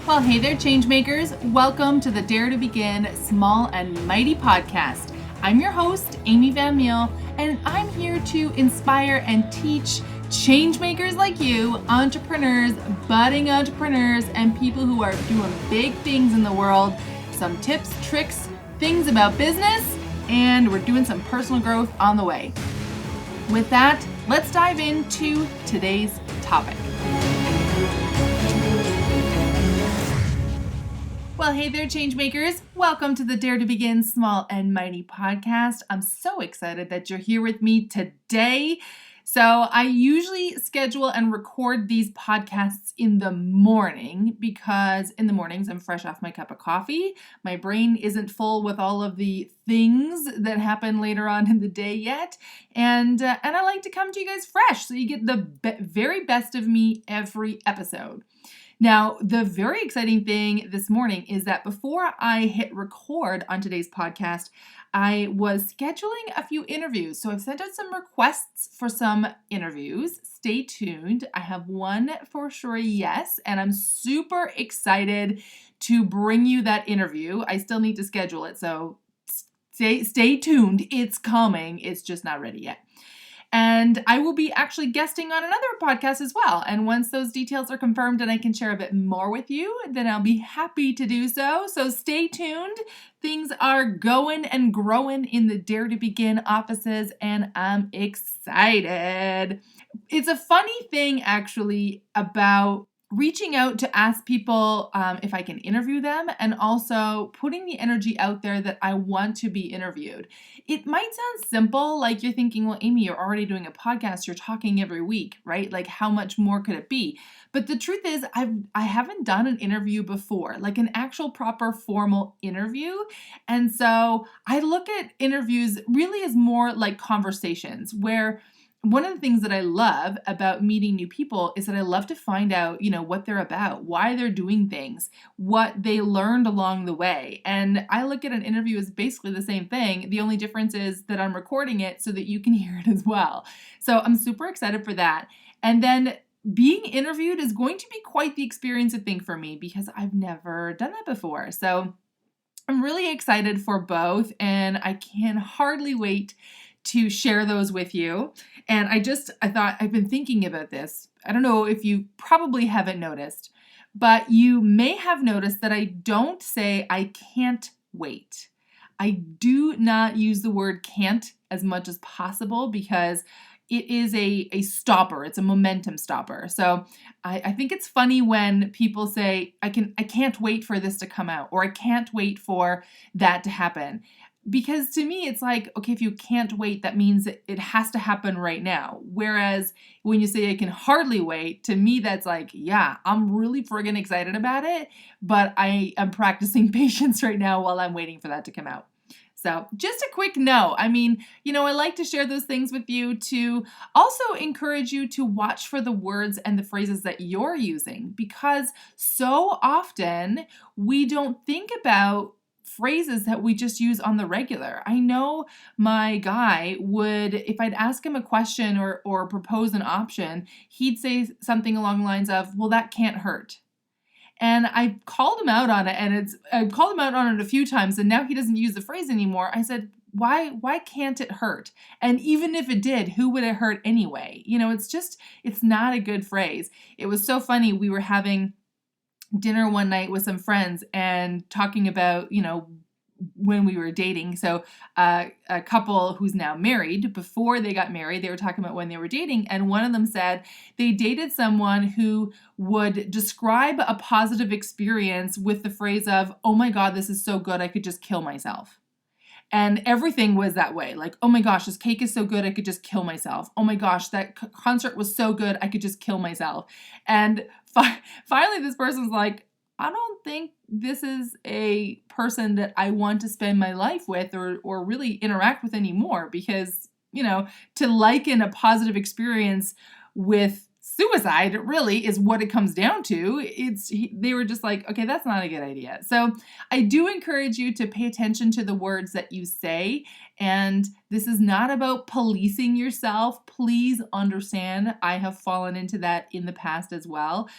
Well, hey there, Changemakers. Welcome to the Dare to Begin Small and Mighty podcast. I'm your host, Amy Van Meel, and I'm here to inspire and teach changemakers like you, entrepreneurs, budding entrepreneurs, and people who are doing big things in the world, some tips, tricks, things about business, and we're doing some personal growth on the way. With that, let's dive into today's topic. Well, hey there, Changemakers. Welcome to the Dare to Begin Small and Mighty podcast. I'm so excited that you're here with me today. So I usually schedule and record these podcasts in the morning because in the mornings I'm fresh off my cup of coffee. My brain isn't full with all of the things that happen later on in the day yet. And I like to come to you guys fresh so you get the very best of me every episode. Now, the very exciting thing this morning is that before I hit record on today's podcast, I was scheduling a few interviews. So I've sent out some requests for some interviews. Stay tuned. I have one for sure, yes, and I'm super excited to bring you that interview. I still need to schedule it, so stay tuned. It's coming. It's just not ready yet. And I will be actually guesting on another podcast as well. And once those details are confirmed and I can share a bit more with you, then I'll be happy to do so. So stay tuned. Things are going and growing in the Dare to Begin offices, and I'm excited. It's a funny thing, actually, about reaching out to ask people if I can interview them, and also putting the energy out there that I want to be interviewed. It might sound simple, like you're thinking, well, Amy, you're already doing a podcast, you're talking every week, right? Like how much more could it be? But the truth is I haven't done an interview before, like an actual proper formal interview. And so I look at interviews really as more like conversations where one of the things that I love about meeting new people is that I love to find out, what they're about, why they're doing things, what they learned along the way. And I look at an interview as basically the same thing. The only difference is that I'm recording it so that you can hear it as well. So I'm super excited for that. And then being interviewed is going to be quite the experience, I think, for me, because I've never done that before. So I'm really excited for both, and I can hardly wait to share those with you. And I thought I've been thinking about this. I don't know if you probably haven't noticed, but you may have noticed that I don't say I can't wait. I do not use the word can't as much as possible because it is a stopper. It's a momentum stopper. So I think it's funny when people say, I can't wait for this to come out, or I can't wait for that to happen. Because to me, it's like, okay, if you can't wait, that means it has to happen right now. Whereas when you say I can hardly wait, to me, that's like, yeah, I'm really friggin' excited about it, but I am practicing patience right now while I'm waiting for that to come out. So just a quick note. I like to share those things with you to also encourage you to watch for the words and the phrases that you're using, because so often we don't think about phrases that we just use on the regular. I know my guy would, if I'd ask him a question or propose an option, he'd say something along the lines of, well, that can't hurt. And I called him out on it, and I've called him out on it a few times, and now he doesn't use the phrase anymore. I said, why can't it hurt? And even if it did, who would it hurt anyway? It's not a good phrase. It was so funny. We were having dinner one night with some friends and talking about, when we were dating. So a couple who's now married, before they got married, they were talking about when they were dating. And one of them said they dated someone who would describe a positive experience with the phrase of, oh my God, this is so good, I could just kill myself. And everything was that way. Like, oh my gosh, this cake is so good, I could just kill myself. Oh my gosh, that concert was so good, I could just kill myself. And finally, this person's like, I don't think this is a person that I want to spend my life with or really interact with anymore, because, to liken a positive experience with suicide really is what it comes down to. They were just like, okay, that's not a good idea. So I do encourage you to pay attention to the words that you say. And this is not about policing yourself. Please understand, I have fallen into that in the past as well.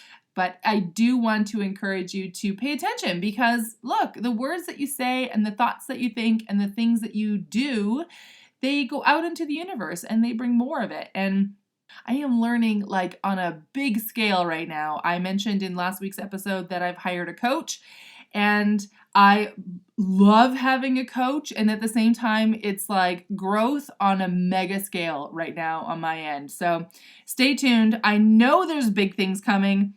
but I do want to encourage you to pay attention because look, the words that you say and the thoughts that you think and the things that you do, they go out into the universe and they bring more of it. And I am learning like on a big scale right now. I mentioned in last week's episode that I've hired a coach and I love having a coach. And at the same time, it's like growth on a mega scale right now on my end. So stay tuned. I know there's big things coming.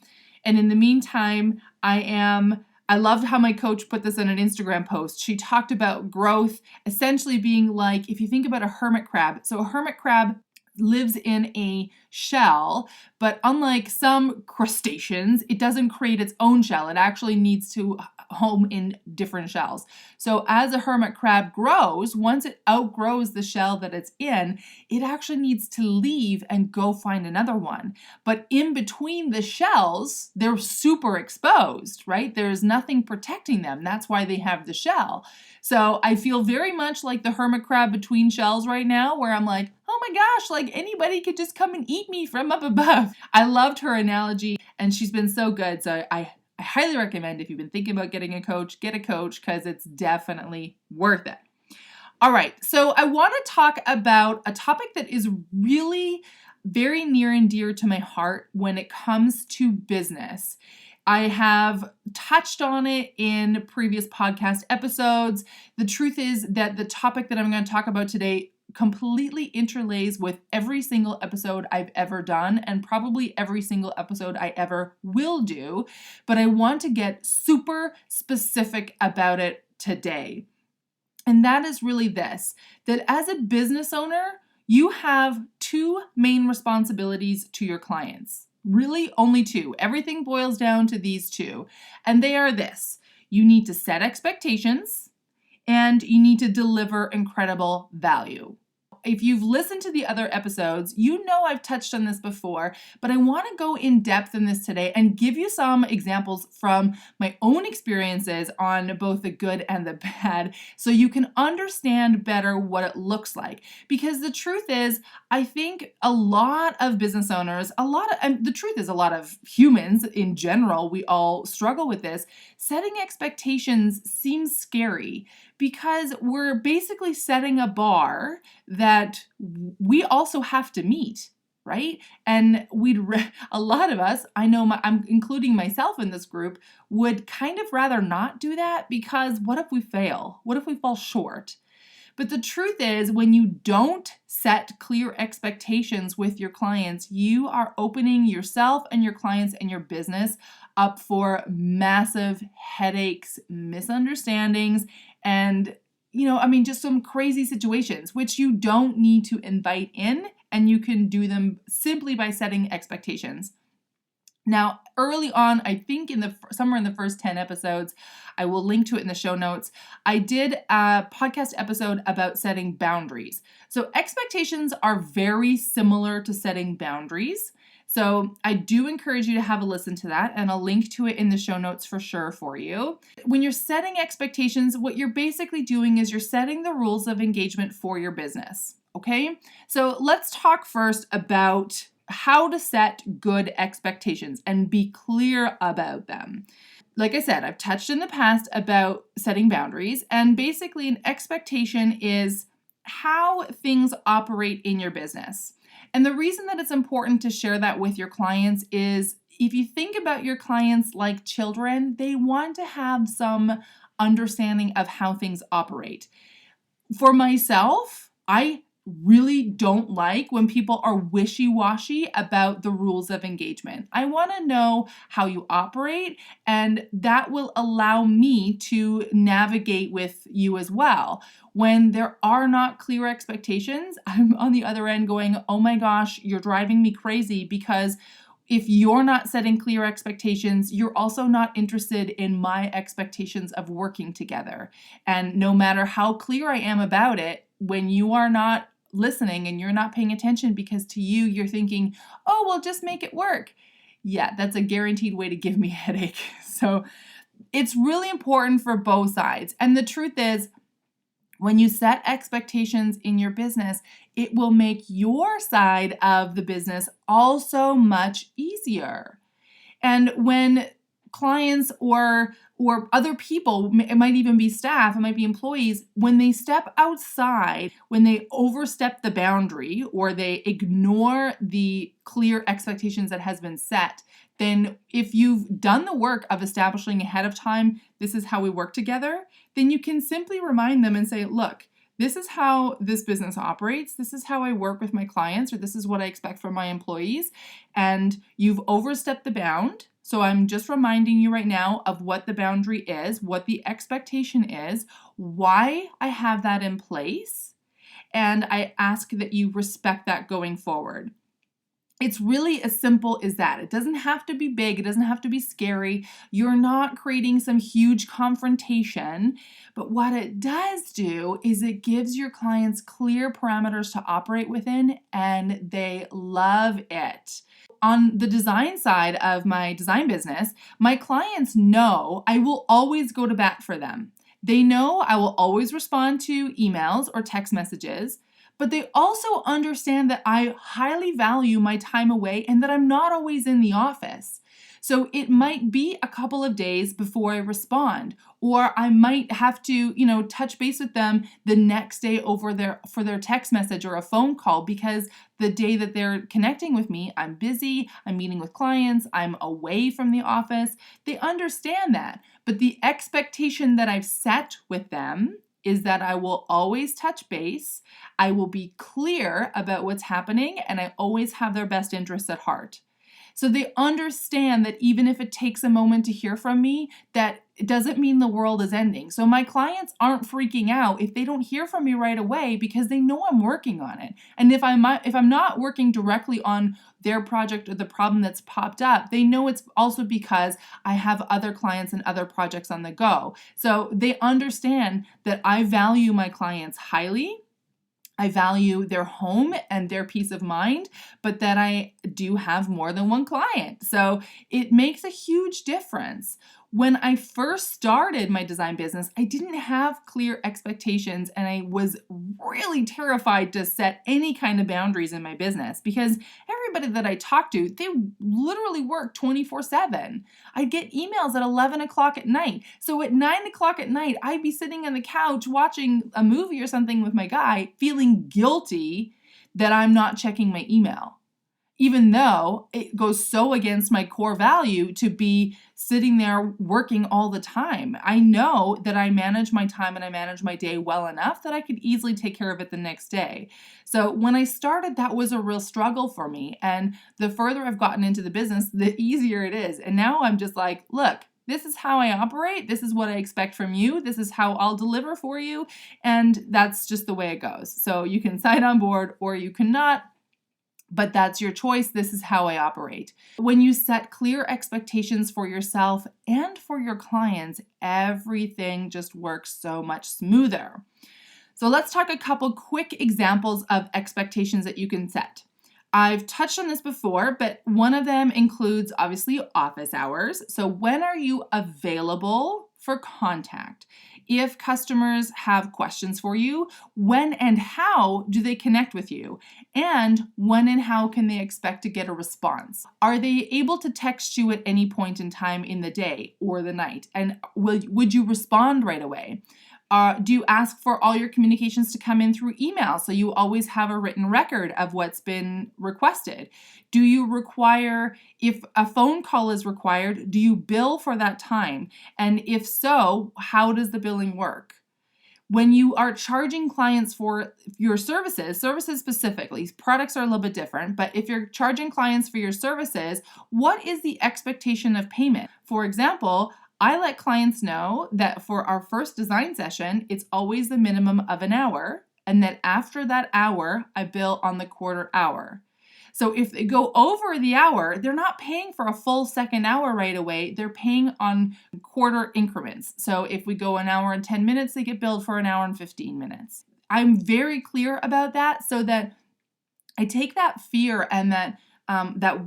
And in the meantime, I loved how my coach put this in an Instagram post. She talked about growth essentially being like, if you think about a hermit crab. So a hermit crab lives in a shell, but unlike some crustaceans, it doesn't create its own shell. It actually needs to home in different shells. So as a hermit crab grows, once it outgrows the shell that it's in, it actually needs to leave and go find another one. But in between the shells, they're super exposed, right? There's nothing protecting them. That's why they have the shell. So I feel very much like the hermit crab between shells right now, where I'm like, oh my gosh, like anybody could just come and eat me from up above. I loved her analogy and she's been so good. So I highly recommend if you've been thinking about getting a coach, get a coach because it's definitely worth it. All right, so I want to talk about a topic that is really very near and dear to my heart when it comes to business. I have touched on it in previous podcast episodes. The truth is that the topic that I'm going to talk about today completely interlays with every single episode I've ever done and probably every single episode I ever will do, but I want to get super specific about it today. And that is really this, that as a business owner, you have two main responsibilities to your clients. Really only two. Everything boils down to these two. And they are this. You need to set expectations and you need to deliver incredible value. If you've listened to the other episodes, you know I've touched on this before, but I want to go in depth in this today and give you some examples from my own experiences on both the good and the bad so you can understand better what it looks like. Because the truth is, I think a lot of business owners, and the truth is a lot of humans in general, we all struggle with this. Setting expectations seems scary because we're basically setting a bar that we also have to meet, right? And a lot of us, I know I'm including myself in this group, would kind of rather not do that because what if we fail? What if we fall short? But the truth is, when you don't set clear expectations with your clients, you are opening yourself and your clients and your business up for massive headaches, misunderstandings, and just some crazy situations, which you don't need to invite in, and you can do them simply by setting expectations. Now, early on, I think somewhere in the first 10 episodes, I will link to it in the show notes, I did a podcast episode about setting boundaries. So expectations are very similar to setting boundaries. So I do encourage you to have a listen to that, and I'll link to it in the show notes for sure for you. When you're setting expectations, what you're basically doing is you're setting the rules of engagement for your business, okay? So let's talk first about how to set good expectations and be clear about them. Like I said, I've touched in the past about setting boundaries, and basically an expectation is how things operate in your business. And the reason that it's important to share that with your clients is if you think about your clients like children, they want to have some understanding of how things operate. For myself, I really don't like when people are wishy-washy about the rules of engagement. I want to know how you operate, and that will allow me to navigate with you as well. When there are not clear expectations, I'm on the other end going, oh my gosh, you're driving me crazy, because if you're not setting clear expectations, you're also not interested in my expectations of working together. And no matter how clear I am about it, when you are not listening and you're not paying attention because to you, you're thinking, oh, well, just make it work. Yeah, that's a guaranteed way to give me a headache. So it's really important for both sides. And the truth is, when you set expectations in your business, it will make your side of the business also much easier. And when clients or other people, it might even be staff, it might be employees, when they step outside, when they overstep the boundary or they ignore the clear expectations that has been set, then if you've done the work of establishing ahead of time, this is how we work together, then you can simply remind them and say, look, this is how this business operates. This is how I work with my clients, or this is what I expect from my employees. And you've overstepped the bound. So I'm just reminding you right now of what the boundary is, what the expectation is, why I have that in place. And I ask that you respect that going forward. It's really as simple as that. It doesn't have to be big. It doesn't have to be scary. You're not creating some huge confrontation. But what it does do is it gives your clients clear parameters to operate within, and they love it. On the design side of my design business, my clients know I will always go to bat for them. They know I will always respond to emails or text messages. But they also understand that I highly value my time away and that I'm not always in the office. So it might be a couple of days before I respond, or I might have to, touch base with them the next day for their text message or a phone call, because the day that they're connecting with me, I'm busy, I'm meeting with clients, I'm away from the office. They understand that. But the expectation that I've set with them is that I will always touch base, I will be clear about what's happening, and I always have their best interests at heart. So they understand that even if it takes a moment to hear from me, that it doesn't mean the world is ending. So my clients aren't freaking out if they don't hear from me right away, because they know I'm working on it. And if I'm not working directly on their project or the problem that's popped up, they know it's also because I have other clients and other projects on the go. So they understand that I value my clients highly. I value their home and their peace of mind, but that I do have more than one client. So it makes a huge difference. When I first started my design business, I didn't have clear expectations, and I was really terrified to set any kind of boundaries in my business, because everybody that I talked to, they literally work 24/7. I'd get emails at 11 o'clock at night. So at 9 o'clock at night, I'd be sitting on the couch watching a movie or something with my guy, feeling guilty that I'm not checking my email, even though it goes so against my core value to be sitting there working all the time. I know that I manage my time and I manage my day well enough that I could easily take care of it the next day. So when I started, that was a real struggle for me. And the further I've gotten into the business, the easier it is. And now I'm just like, look, this is how I operate. This is what I expect from you. This is how I'll deliver for you. And that's just the way it goes. So you can sign on board or you cannot. But that's your choice. This is how I operate. When you set clear expectations for yourself and for your clients, everything just works so much smoother. So let's talk a couple quick examples of expectations that you can set. I've touched on this before, but one of them includes obviously office hours. So when are you available for contact? If customers have questions for you, when and how do they connect with you? And when and how can they expect to get a response? Are they able to text you at any point in time in the day or the night? And would you respond right away? Do you ask for all your communications to come in through email so you always have a written record of what's been requested? Do you require, if a phone call is required, do you bill for that time? And if so, how does the billing work? When you are charging clients for your services specifically, products are a little bit different, but if you're charging clients for your services, what is the expectation of payment? For example, I let clients know that for our first design session, it's always the minimum of an hour, and that after that hour, I bill on the quarter hour. So if they go over the hour, they're not paying for a full second hour right away. They're paying on quarter increments. So if we go an hour and 10 minutes, they get billed for an hour and 15 minutes. I'm very clear about that so that I take that fear and that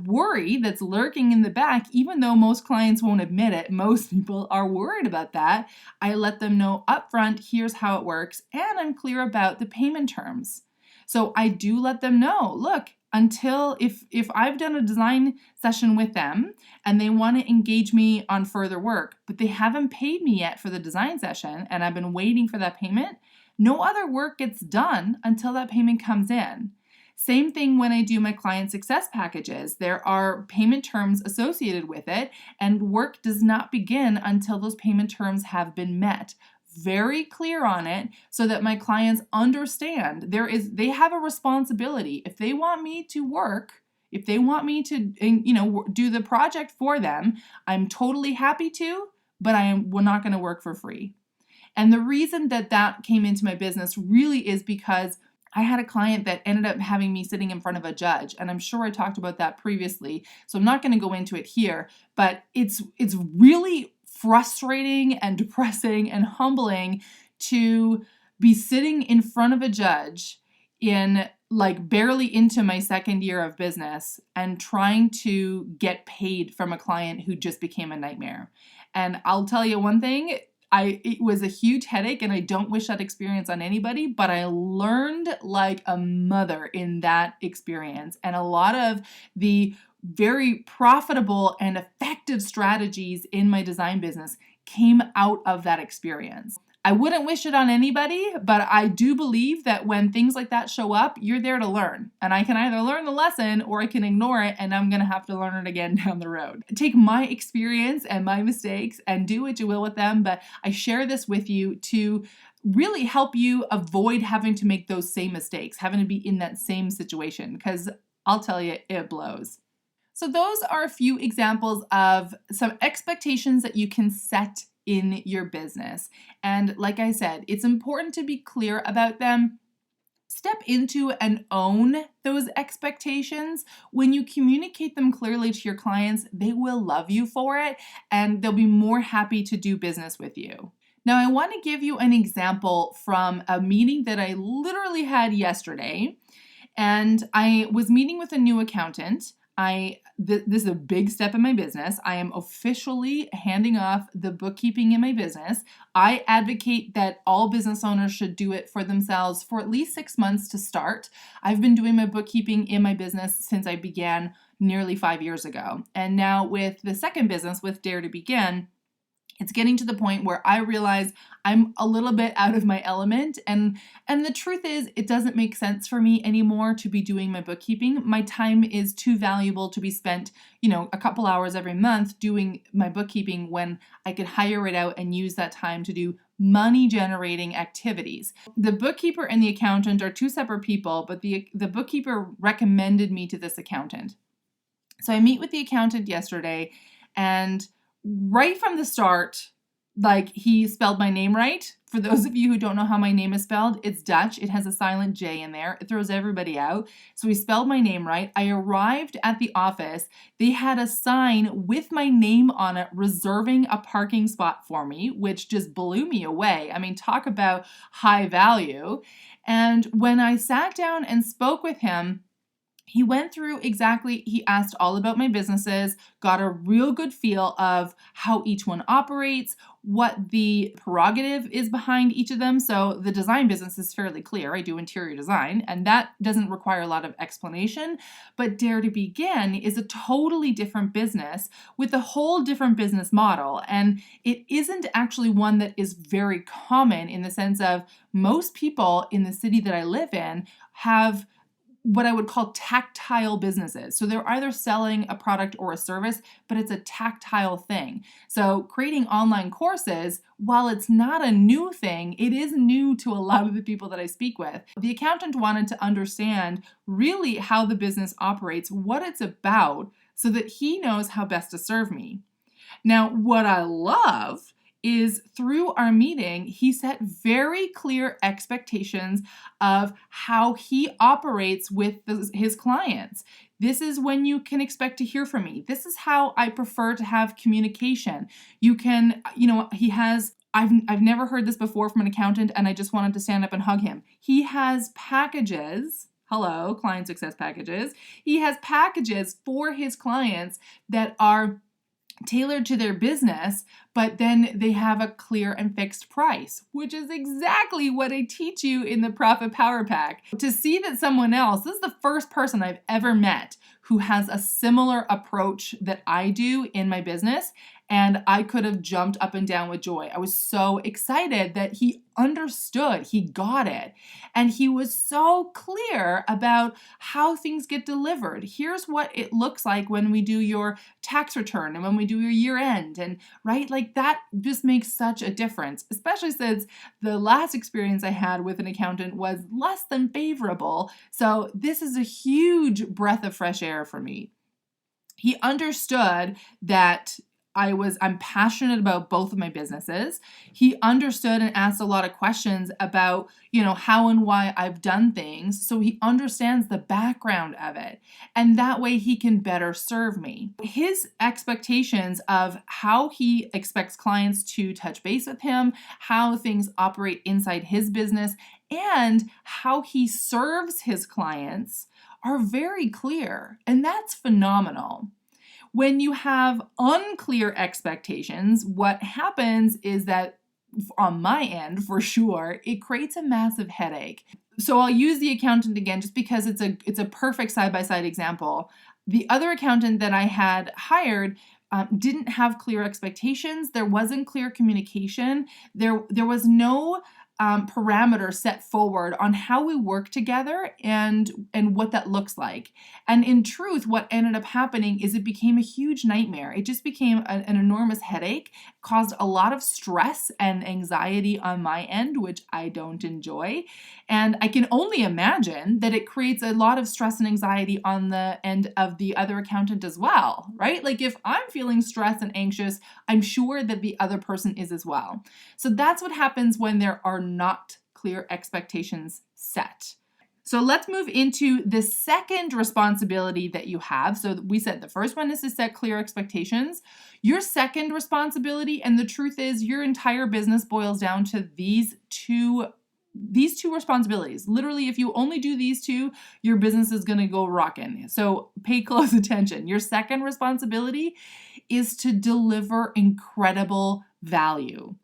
worry that's lurking in the back, even though most clients won't admit it, most people are worried about that. I let them know upfront, here's how it works, and I'm clear about the payment terms. So I do let them know, look, until if I've done a design session with them and they want to engage me on further work, but they haven't paid me yet for the design session and I've been waiting for that payment, no other work gets done until that payment comes in. Same thing when I do my client success packages. There are payment terms associated with it, and work does not begin until those payment terms have been met. Very clear on it so that my clients understand they have a responsibility. If they want me to work, if they want me to do the project for them, I'm totally happy to, but we're not going to work for free. And the reason that came into my business really is because I had a client that ended up having me sitting in front of a judge, and I'm sure I talked about that previously, so I'm not going to go into it here, but it's really frustrating and depressing and humbling to be sitting in front of a judge in like barely into my second year of business and trying to get paid from a client who just became a nightmare. And I'll tell you one thing, it was a huge headache, and I don't wish that experience on anybody, but I learned like a mother in that experience. And a lot of the very profitable and effective strategies in my design business came out of that experience. I wouldn't wish it on anybody, but I do believe that when things like that show up, you're there to learn. And I can either learn the lesson or I can ignore it, and I'm going to have to learn it again down the road. Take my experience and my mistakes and do what you will with them, but I share this with you to really help you avoid having to make those same mistakes, having to be in that same situation, because I'll tell you, it blows. So those are a few examples of some expectations that you can set in your business. And like I said, it's important to be clear about them. Step into and own those expectations. When you communicate them clearly to your clients, they will love you for it and they'll be more happy to do business with you. Now, I want to give you an example from a meeting that I literally had yesterday. And I was meeting with a new accountant. This is a big step in my business. I am officially handing off the bookkeeping in my business. I advocate that all business owners should do it for themselves for at least 6 months to start. I've been doing my bookkeeping in my business since I began nearly 5 years ago. And now with the second business, with Dare to Begin, it's getting to the point where I realize I'm a little bit out of my element. And the truth is, it doesn't make sense for me anymore to be doing my bookkeeping. My time is too valuable to be spent, a couple hours every month doing my bookkeeping when I could hire it out and use that time to do money generating activities. The bookkeeper and the accountant are two separate people, but the bookkeeper recommended me to this accountant. So I meet with the accountant yesterday, and right from the start, he spelled my name right. For those of you who don't know how my name is spelled, it's Dutch. It has a silent J in there. It throws everybody out. So he spelled my name right. I arrived at the office. They had a sign with my name on it, reserving a parking spot for me, which just blew me away. I mean, talk about high value. And when I sat down and spoke with him, he went through he asked all about my businesses, got a real good feel of how each one operates, what the prerogative is behind each of them. So the design business is fairly clear. I do interior design, and that doesn't require a lot of explanation. But Dare to Begin is a totally different business with a whole different business model. And it isn't actually one that is very common in the sense of most people in the city that I live in have what I would call tactile businesses. So they're either selling a product or a service, but it's a tactile thing. So creating online courses, while it's not a new thing, it is new to a lot of the people that I speak with. The accountant wanted to understand really how the business operates, what it's about, so that he knows how best to serve me. Now, what I love is through our meeting, he set very clear expectations of how he operates with his clients. This is when you can expect to hear from me. This is how I prefer to have communication. You can, I've never heard this before from an accountant, and I just wanted to stand up and hug him. He has packages. Hello, client success packages. He has packages for his clients that are tailored to their business, but then they have a clear and fixed price, which is exactly what I teach you in the Profit Power Pack. To see that someone else, this is the first person I've ever met who has a similar approach that I do in my business, and I could have jumped up and down with joy. I was so excited that he understood, he got it, and he was so clear about how things get delivered. Here's what it looks like when we do your tax return and when we do your year end, and right, like that just makes such a difference, especially since the last experience I had with an accountant was less than favorable. So this is a huge breath of fresh air for me. He understood that I'm passionate about both of my businesses. He understood and asked a lot of questions about, how and why I've done things. So he understands the background of it. And that way he can better serve me. His expectations of how he expects clients to touch base with him, how things operate inside his business, and how he serves his clients are very clear. And that's phenomenal. When you have unclear expectations, what happens is that on my end, for sure, it creates a massive headache. So I'll use the accountant again just because it's a perfect side-by-side example. The other accountant that I had hired didn't have clear expectations. There wasn't clear communication. There was no parameter set forward on how we work together and what that looks like. And in truth, what ended up happening is it became a huge nightmare. It just became an enormous headache, caused a lot of stress and anxiety on my end, which I don't enjoy. And I can only imagine that it creates a lot of stress and anxiety on the end of the other accountant as well, right? Like if I'm feeling stressed and anxious, I'm sure that the other person is as well. So that's what happens when there are not clear expectations set. So let's move into the second responsibility that you have. So we said the first one is to set clear expectations. Your second responsibility, and the truth is your entire business boils down to these two responsibilities. Literally, if you only do these two, your business is going to go rocking. So pay close attention. Your second responsibility is to deliver incredible value.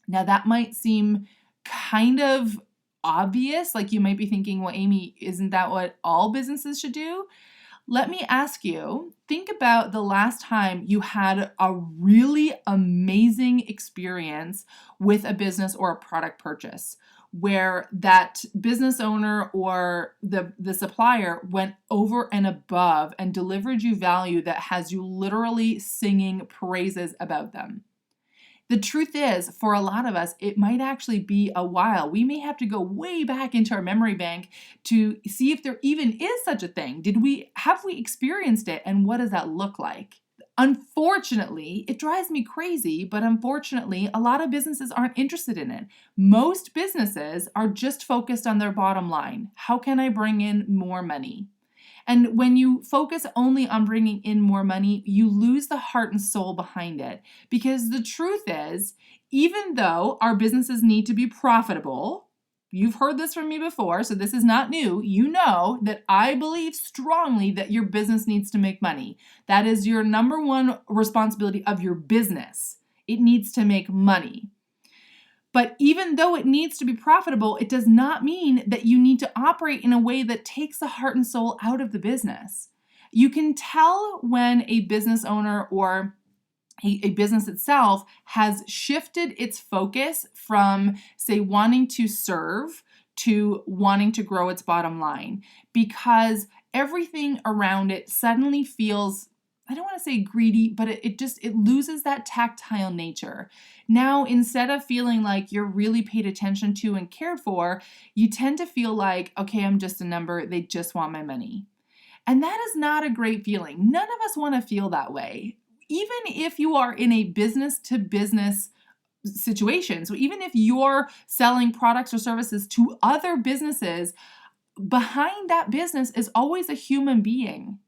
Now that might seem kind of obvious, like you might be thinking, well, Amy, isn't that what all businesses should do? Let me ask you, think about the last time you had a really amazing experience with a business or a product purchase, where that business owner or the supplier went over and above and delivered you value that has you literally singing praises about them. The truth is, for a lot of us, it might actually be a while. We may have to go way back into our memory bank to see if there even is such a thing. Have we experienced it, and what does that look like? Unfortunately, it drives me crazy, but unfortunately, a lot of businesses aren't interested in it. Most businesses are just focused on their bottom line. How can I bring in more money? And when you focus only on bringing in more money, you lose the heart and soul behind it. Because the truth is, even though our businesses need to be profitable, you've heard this from me before, so this is not new. You know that I believe strongly that your business needs to make money. That is your number one responsibility of your business. It needs to make money. But even though it needs to be profitable, it does not mean that you need to operate in a way that takes the heart and soul out of the business. You can tell when a business owner or a business itself has shifted its focus from, say, wanting to serve to wanting to grow its bottom line, because everything around it suddenly feels, I don't want to say greedy, but it loses that tactile nature. Now, instead of feeling like you're really paid attention to and cared for, you tend to feel like, okay, I'm just a number. They just want my money. And that is not a great feeling. None of us want to feel that way. Even if you are in a business to business situation. So even if you're selling products or services to other businesses, behind that business is always a human being.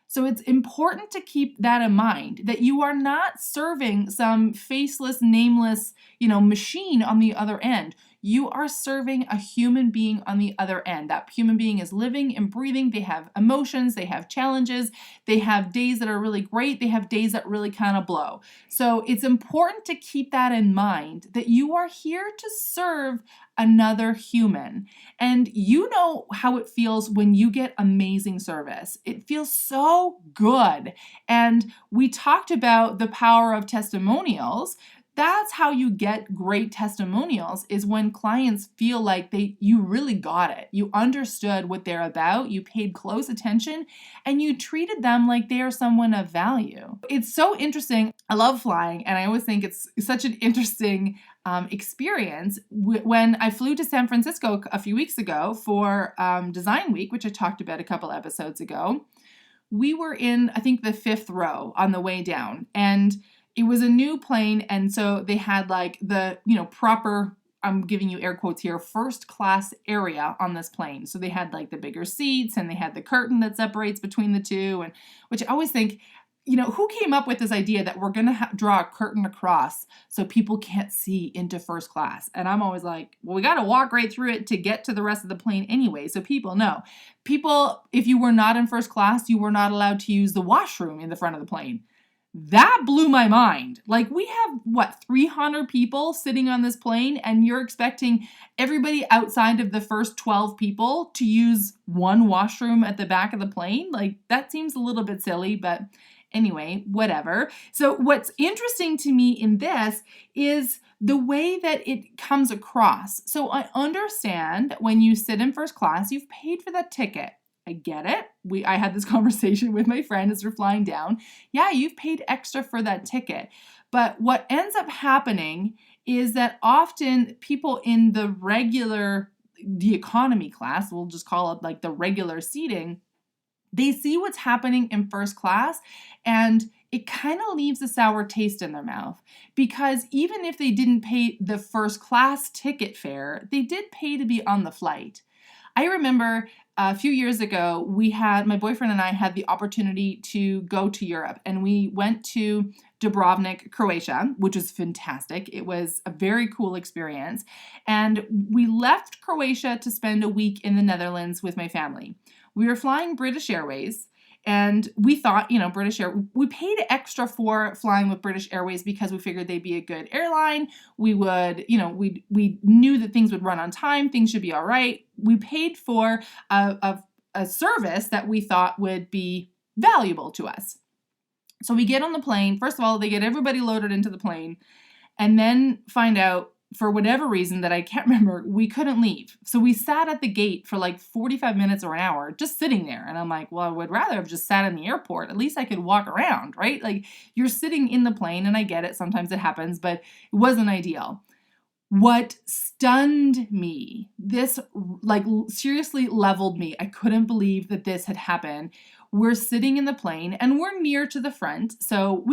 So it's important to keep that in mind, that you are not serving some faceless, nameless, machine on the other end. you are serving a human being on the other end. That human being is living and breathing. They have emotions, they have challenges, they have days that are really great, they have days that really kind of blow. So it's important to keep that in mind, that you are here to serve another human. And you know how it feels when you get amazing service. It feels so good. And we talked about the power of testimonials. That's how you get great testimonials, is when clients feel like you really got it. You understood what they're about, you paid close attention, and you treated them like they are someone of value. It's so interesting. I love flying, and I always think it's such an interesting experience. When I flew to San Francisco a few weeks ago for Design Week, which I talked about a couple episodes ago, we were in, I think, the 5th row on the way down, and it was a new plane, and so they had like the, proper, I'm giving you air quotes here, first class area on this plane. So they had like the bigger seats, and they had the curtain that separates between the two, and which I always think, who came up with this idea that we're going to draw a curtain across so people can't see into first class? And I'm always like, well, we got to walk right through it to get to the rest of the plane anyway. So people know. People, if you were not in first class, you were not allowed to use the washroom in the front of the plane. That blew my mind. Like, we have, 300 people sitting on this plane, and you're expecting everybody outside of the first 12 people to use one washroom at the back of the plane? Like, that seems a little bit silly, but anyway, whatever. So what's interesting to me in this is the way that it comes across. So I understand that when you sit in first class, you've paid for that ticket. I get it. I had this conversation with my friend as we're flying down. Yeah, you've paid extra for that ticket. But what ends up happening is that often people in the economy class, we'll just call it like the regular seating, they see what's happening in first class, and it kind of leaves a sour taste in their mouth, because even if they didn't pay the first class ticket fare, they did pay to be on the flight. I remember a few years ago, my boyfriend and I had the opportunity to go to Europe, and we went to Dubrovnik, Croatia, which was fantastic. It was a very cool experience. And we left Croatia to spend a week in the Netherlands with my family. We were flying British Airways, and we thought, we paid extra for flying with British Airways because we figured they'd be a good airline. We would, we knew that things would run on time. Things should be all right. We paid for a service that we thought would be valuable to us. So we get on the plane. First of all, they get everybody loaded into the plane, and then find out, for whatever reason that I can't remember, we couldn't leave. So we sat at the gate for like 45 minutes or an hour, just sitting there. And I'm like, well, I would rather have just sat in the airport. At least I could walk around, right? Like, you're sitting in the plane, and I get it. Sometimes it happens, but it wasn't ideal. What stunned me, this seriously leveled me. I couldn't believe that this had happened. We're sitting in the plane, and we're near to the front. So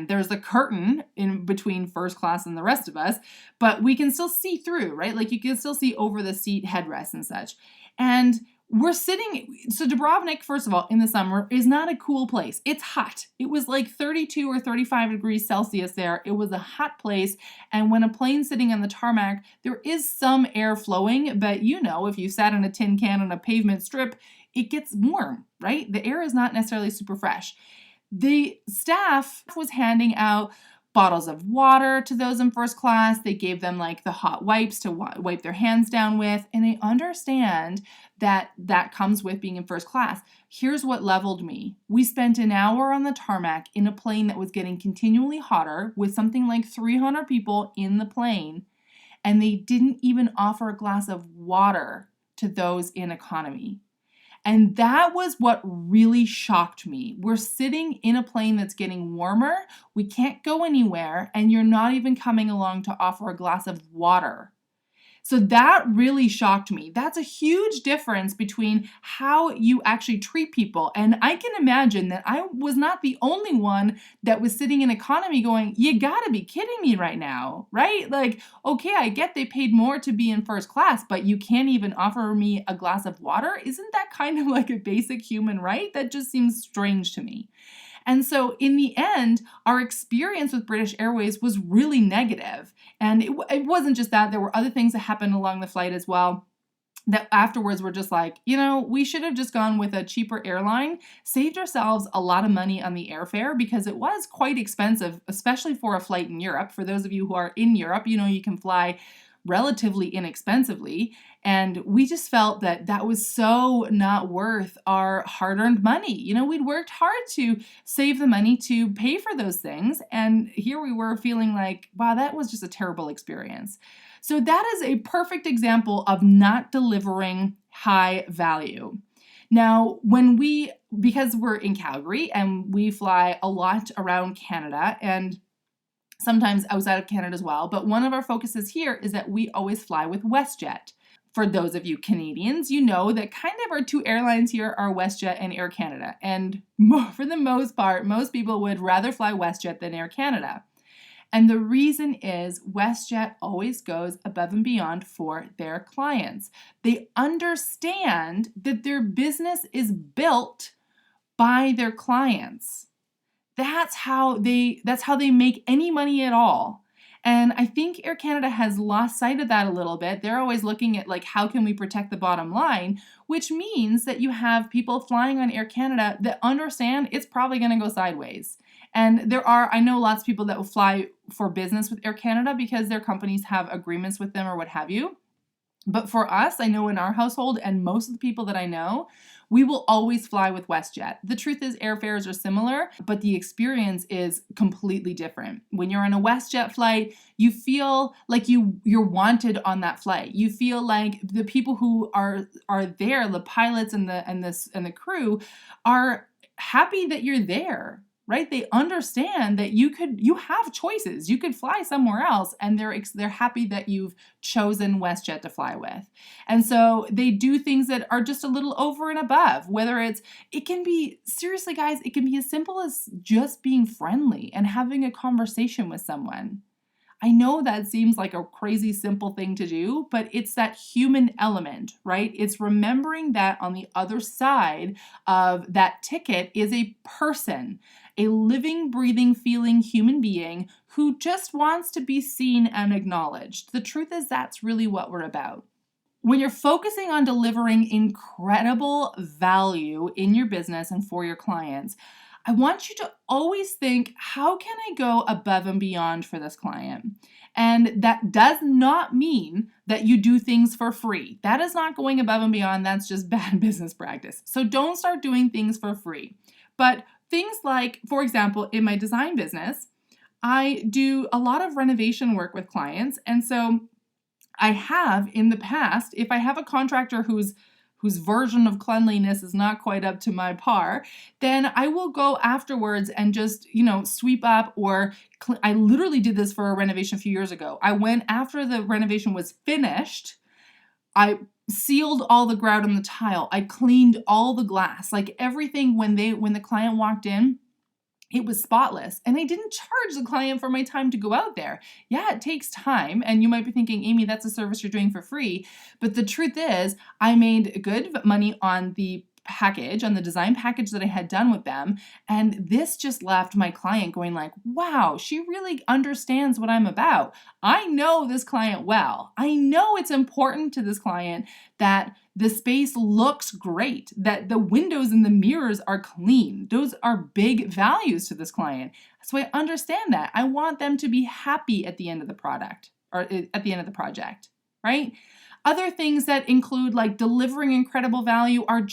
there's a curtain in between first class and the rest of us, but we can still see through, right? Like, you can still see over the seat headrests and such. And we're sitting, so Dubrovnik, first of all, in the summer is not a cool place. It's hot. It was like 32 or 35 degrees Celsius there. It was a hot place. And when a plane's sitting on the tarmac, there is some air flowing, but if you sat in a tin can on a pavement strip, it gets warm, right? The air is not necessarily super fresh. The staff was handing out bottles of water to those in first class. They gave them like the hot wipes to wipe their hands down with. And I understand that comes with being in first class. Here's what leveled me. We spent an hour on the tarmac in a plane that was getting continually hotter with something like 300 people in the plane. And they didn't even offer a glass of water to those in economy. And that was what really shocked me. We're sitting in a plane that's getting warmer. We can't go anywhere, and you're not even coming along to offer a glass of water. So that really shocked me. That's a huge difference between how you actually treat people. And I can imagine that I was not the only one that was sitting in economy going, you gotta be kidding me right now, right? Like, okay, I get they paid more to be in first class, but you can't even offer me a glass of water? Isn't that kind of like a basic human right? That just seems strange to me. And so in the end, our experience with British Airways was really negative. And it wasn't just that, there were other things that happened along the flight as well that afterwards were just like, we should have just gone with a cheaper airline, saved ourselves a lot of money on the airfare because it was quite expensive, especially for a flight in Europe. For those of you who are in Europe, you can fly relatively inexpensively. And we just felt that that was so not worth our hard-earned money. We'd worked hard to save the money to pay for those things. And here we were feeling like, wow, that was just a terrible experience. So that is a perfect example of not delivering high value. Now, because we're in Calgary and we fly a lot around Canada and sometimes outside of Canada as well, but one of our focuses here is that we always fly with WestJet. For those of you Canadians, you know that kind of our two airlines here are WestJet and Air Canada. And for the most part, most people would rather fly WestJet than Air Canada. And the reason is WestJet always goes above and beyond for their clients. They understand that their business is built by their clients. That's how they make any money at all. And I think Air Canada has lost sight of that a little bit. They're always looking at how can we protect the bottom line, which means that you have people flying on Air Canada that understand it's probably going to go sideways. And I know lots of people that will fly for business with Air Canada because their companies have agreements with them or what have you. But for us, I know in our household and most of the people that I know, we will always fly with WestJet. The truth is airfares are similar, but the experience is completely different. When you're on a WestJet flight, you feel like you're wanted on that flight. You feel like the people who are there, the pilots and the crew, are happy that you're there. Right? They understand that you have choices. You could fly somewhere else, and they're happy that you've chosen WestJet to fly with. And so they do things that are just a little over and above, it can be, seriously guys, it can be as simple as just being friendly and having a conversation with someone. I know that seems like a crazy simple thing to do, but it's that human element, right? It's remembering that on the other side of that ticket is a person, a living, breathing, feeling human being who just wants to be seen and acknowledged. The truth is that's really what we're about. When you're focusing on delivering incredible value in your business and for your clients, I want you to always think, how can I go above and beyond for this client? And that does not mean that you do things for free. That is not going above and beyond. That's just bad business practice. So don't start doing things for free. But things like, for example, in my design business, I do a lot of renovation work with clients. And so I have in the past, if I have a contractor whose version of cleanliness is not quite up to my par, then I will go afterwards and just, sweep up I literally did this for a renovation a few years ago. I went after the renovation was finished. I sealed all the grout on the tile. I cleaned all the glass, like everything when the client walked in. It was spotless, and I didn't charge the client for my time to go out there. Yeah, it takes time, and you might be thinking, Amy, that's a service you're doing for free. But the truth is, I made good money on the design package that I had done with them. And this just left my client going like, wow, she really understands what I'm about. I know this client well. I know it's important to this client that the space looks great, that the windows and the mirrors are clean. Those are big values to this client. So I understand that. I want them to be happy at the end of the product or at the end of the project, right? Other things that include like delivering incredible value are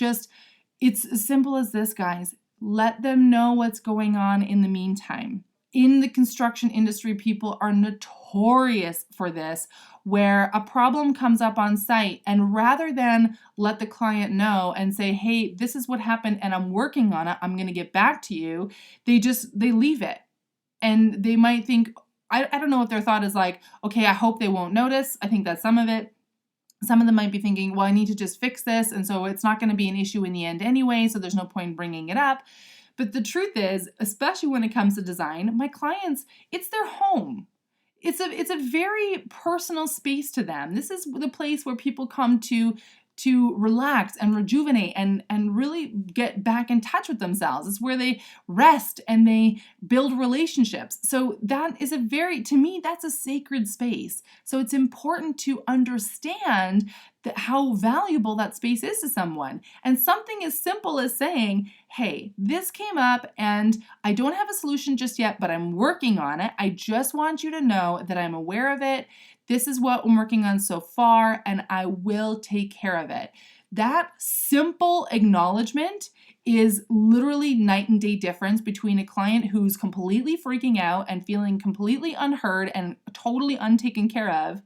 it's as simple as this, guys. Let them know what's going on in the meantime. In the construction industry, people are notorious for this, where a problem comes up on site, and rather than let the client know and say, hey, this is what happened and I'm working on it, I'm going to get back to you, they leave it. And they might think, I don't know if their thought is like, okay, I hope they won't notice. I think that's some of it. Some of them might be thinking, well, I need to just fix this, and so it's not going to be an issue in the end anyway, so there's no point in bringing it up. But the truth is, especially when it comes to design, my clients, it's their home. It's a very personal space to them. This is the place where people come to to relax and rejuvenate and really get back in touch with themselves. It's where they rest and they build relationships. So that is to me, that's a sacred space. So it's important to understand how valuable that space is to someone. And something as simple as saying, hey, this came up and I don't have a solution just yet, but I'm working on it. I just want you to know that I'm aware of it. This is what I'm working on so far, and I will take care of it. That simple acknowledgement is literally night and day difference between a client who's completely freaking out and feeling completely unheard and totally untaken care of,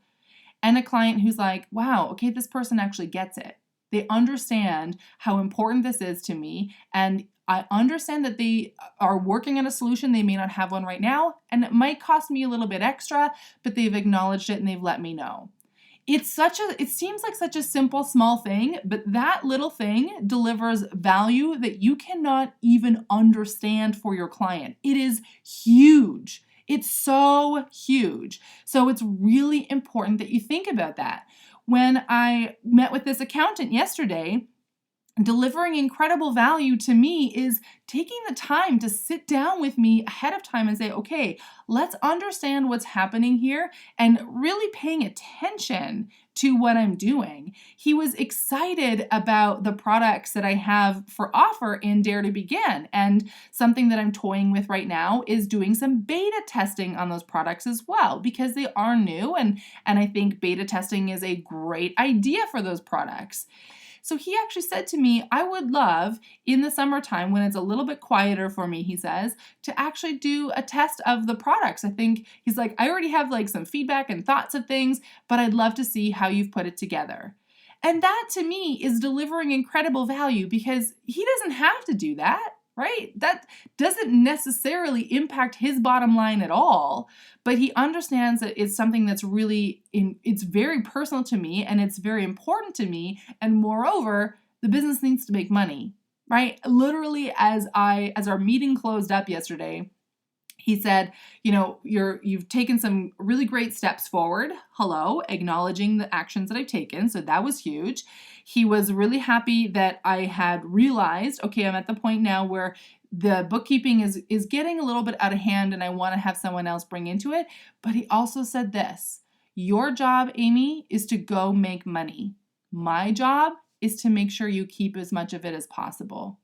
and a client who's like, wow, okay, this person actually gets it. They understand how important this is to me, and I understand that they are working on a solution. They may not have one right now, and it might cost me a little bit extra, but they've acknowledged it and they've let me know. It seems like such a simple, small thing, but that little thing delivers value that you cannot even understand for your client. It is huge. It's so huge. So it's really important that you think about that. When I met with this accountant yesterday, delivering incredible value to me is taking the time to sit down with me ahead of time and say, okay, let's understand what's happening here and really paying attention to what I'm doing. He was excited about the products that I have for offer in Dare to Begin. And something that I'm toying with right now is doing some beta testing on those products as well, because they are new. And I think beta testing is a great idea for those products. So he actually said to me, I would love in the summertime when it's a little bit quieter for me, he says, to actually do a test of the products. I think he's like, I already have like some feedback and thoughts of things, but I'd love to see how you've put it together. And that to me is delivering incredible value because he doesn't have to do that. Right? That doesn't necessarily impact his bottom line at all, but he understands that it's something that's it's very personal to me and it's very important to me. And moreover, the business needs to make money, right? Literally, as our meeting closed up yesterday, he said, you've taken some really great steps forward. Hello, acknowledging the actions that I've taken. So that was huge. He was really happy that I had realized, okay, I'm at the point now where the bookkeeping is getting a little bit out of hand and I want to have someone else bring into it. But he also said this, your job, Amy, is to go make money. My job is to make sure you keep as much of it as possible.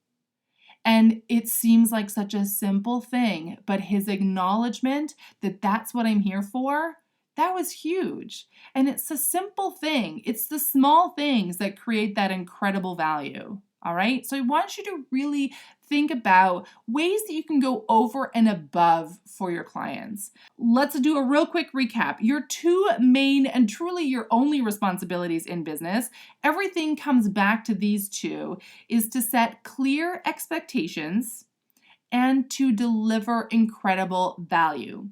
And it seems like such a simple thing, but his acknowledgement that that's what I'm here for, that was huge. And it's a simple thing. It's the small things that create that incredible value. All right. So I want you to really think about ways that you can go over and above for your clients. Let's do a real quick recap. Your two main and truly your only responsibilities in business, everything comes back to these two, is to set clear expectations and to deliver incredible value.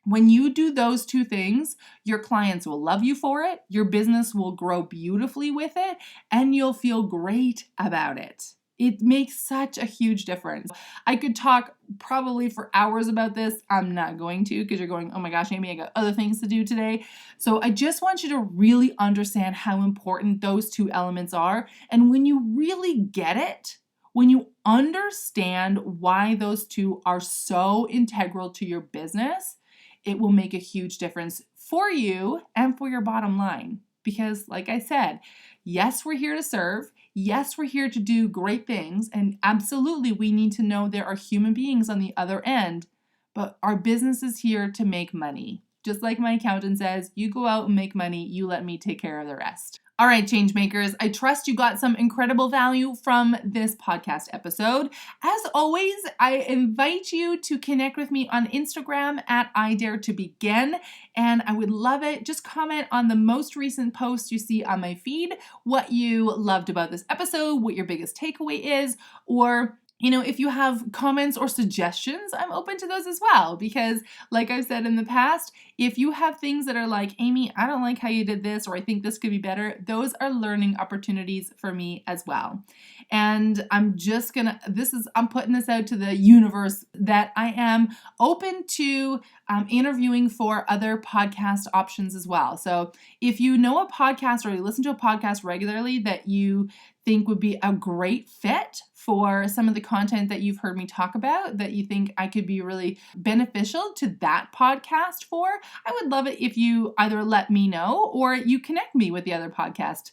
When you do those two things, your clients will love you for it, your business will grow beautifully with it, and you'll feel great about it. It makes such a huge difference. I could talk probably for hours about this. I'm not going to because you're going, oh my gosh, Amy, I got other things to do today. So I just want you to really understand how important those two elements are. And when you really get it, when you understand why those two are so integral to your business, it will make a huge difference for you and for your bottom line. Because like I said, yes, we're here to serve. Yes, we're here to do great things. And absolutely, we need to know there are human beings on the other end. But our business is here to make money. Just like my accountant says, you go out and make money. You let me take care of the rest. All right, change makers, I trust you got some incredible value from this podcast episode. As always, I invite you to connect with me on Instagram at @IDareToBegin, and I would love it. Just comment on the most recent post you see on my feed, what you loved about this episode, what your biggest takeaway is, or if you have comments or suggestions, I'm open to those as well. Because, like I've said in the past, if you have things that are like, Amy, I don't like how you did this, or I think this could be better, those are learning opportunities for me as well. And I'm putting this out to the universe that I am open to interviewing for other podcast options as well. So if you know a podcast or you listen to a podcast regularly that you think would be a great fit for some of the content that you've heard me talk about, that you think I could be really beneficial to that podcast for, I would love it if you either let me know or you connect me with the other podcaster,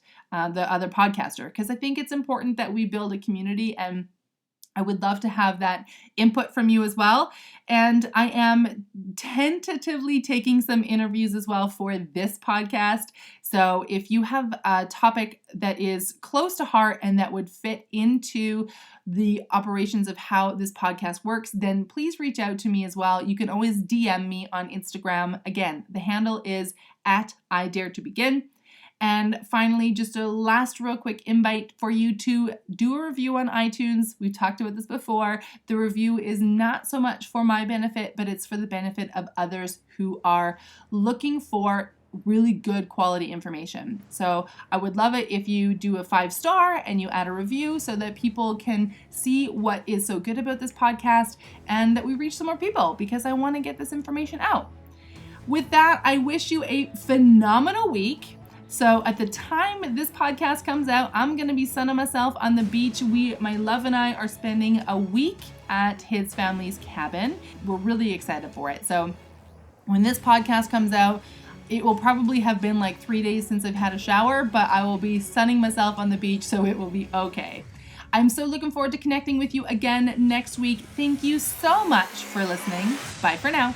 because I think it's important that we build a community, and I would love to have that input from you as well. And I am tentatively taking some interviews as well for this podcast. So if you have a topic that is close to heart and that would fit into the operations of how this podcast works, then please reach out to me as well. You can always DM me on Instagram. Again, the handle is @IDareToBegin. And finally, just a last real quick invite for you to do a review on iTunes. We've talked about this before. The review is not so much for my benefit, but it's for the benefit of others who are looking for really good quality information. So I would love it if you do a 5-star and you add a review so that people can see what is so good about this podcast and that we reach some more people, because I want to get this information out. With that, I wish you a phenomenal week. So at the time this podcast comes out, I'm going to be sunning myself on the beach. My love and I are spending a week at his family's cabin. We're really excited for it. So when this podcast comes out, it will probably have been like 3 days since I've had a shower, but I will be sunning myself on the beach, so it will be okay. I'm so looking forward to connecting with you again next week. Thank you so much for listening. Bye for now.